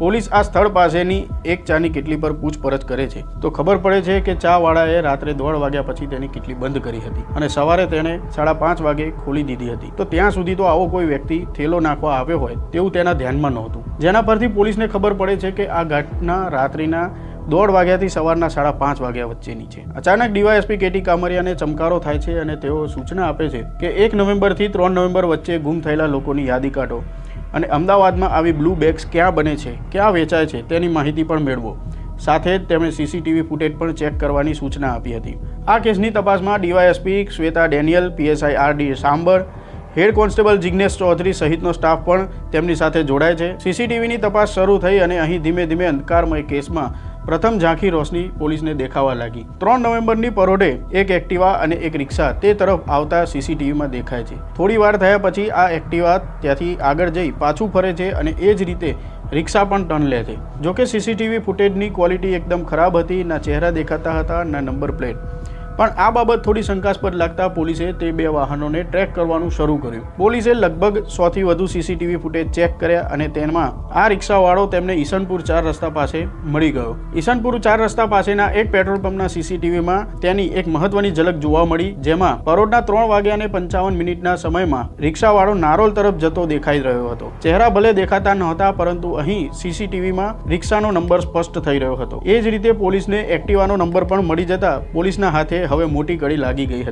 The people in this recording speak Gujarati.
પોલીસ આ સ્થળ પાસેની એક ચાની કિટલી પર પૂછપરછ કરે છે તો ખબર પડે છે કે ચાવાળાએ રાત્રે 1:30 વાગ્યા પછી તેની કિટલી બંધ કરી હતી અને સવારે તેણે 5:30 વાગે ખોલી દીધી હતી। તો ત્યાં સુધી તો આવો કોઈ વ્યક્તિ થેલો નાખવા આવ્યો હોય તેવું તેના ધ્યાનમાં નહોતું, જેના પરથી પોલીસને ખબર પડે છે કે આ ઘટના રાત્રિના 1:30 વાગ્યાથી સવારના 5:30 વાગ્યા વચ્ચેની છે। અચાનક ડીવાયએસપી કેટી કામરિયાને ચમકારો થાય છે અને તેઓ સૂચના આપે છે કે 1 નવેમ્બરથી 3 નવેમ્બર વચ્ચે ગુમ થયેલા લોકોની યાદી કાઢો અને અમદાવાદમાં આવી બ્લુ બેગ્સ ક્યાં બને છે, ક્યાં વેચાય છે તેની માહિતી પણ મેળવો। સાથે જ તેમણે સીસીટીવી ફૂટેજ પણ ચેક કરવાની સૂચના આપી હતી। આ કેસની તપાસમાં DYSP Shweta Daniel, PSI R D. Sambar, head constable Jignesh Chaudhary સહિતનો સ્ટાફ પણ તેમની સાથે જોડાય છે। સીસીટીવીની તપાસ શરૂ થઈ અને અહીં ધીમે ધીમે અંધકારમય કેસમાં પ્રથમ ઝાંખી રોશની પોલીસને દેખાવા લાગી। 3 નવેમ્બરની પરોઢે એક એક્ટિવા અને એક રિક્ષા તે તરફ આવતા સીસીટીવીમાં દેખાય છે। થોડી વાર થયા પછી આ એક્ટિવા ત્યાંથી આગળ જઈ પાછું ફરે છે અને એ જ રીતે રિક્ષા પણ ટર્ન લે છે। જોકે સીસીટીવી ફૂટેજની ક્વોલિટી એકદમ ખરાબ હતી, ના ચહેરા દેખાતા હતા ના નંબર પ્લેટ, પણ આ બાબત થોડી શંકાસ્પદ લાગતા પોલીસે તે 2 વાહનોને ટ્રેક કરવાનું શરૂ કર્યું। પોલીસે લગભગ 100 થી વધુ સીસીટીવી ફૂટેજ ચેક કર્યા અને તેમાં આ રિક્ષાવાળો તેમને ઈસનપુર 4 રસ્તા પાસે મળી ગયો। ઈસનપુર 4 રસ્તા પાસેના એક પેટ્રોલ પંપના સીસીટીવીમાં તેની એક મહત્વની ઝલક જોવા મળી, જેમાં પરોઢના 3 વાગ્યા અને 55 મિનિટના સમયમાં રિક્ષાવાળો નારોલ તરફ જતો દેખાઈ રહ્યો હતો। ચહેરા ભલે દેખાતા નહોતા, પરંતુ અહીં સીસીટીવીમાં રિક્ષાનો નંબર સ્પષ્ટ થઈ રહ્યો હતો। એ જ રીતે પોલીસને એક્ટિવાનો નંબર પણ મળી જતા પોલીસના હાથે હવે મોટી કડી લાગી ગઈ હતી।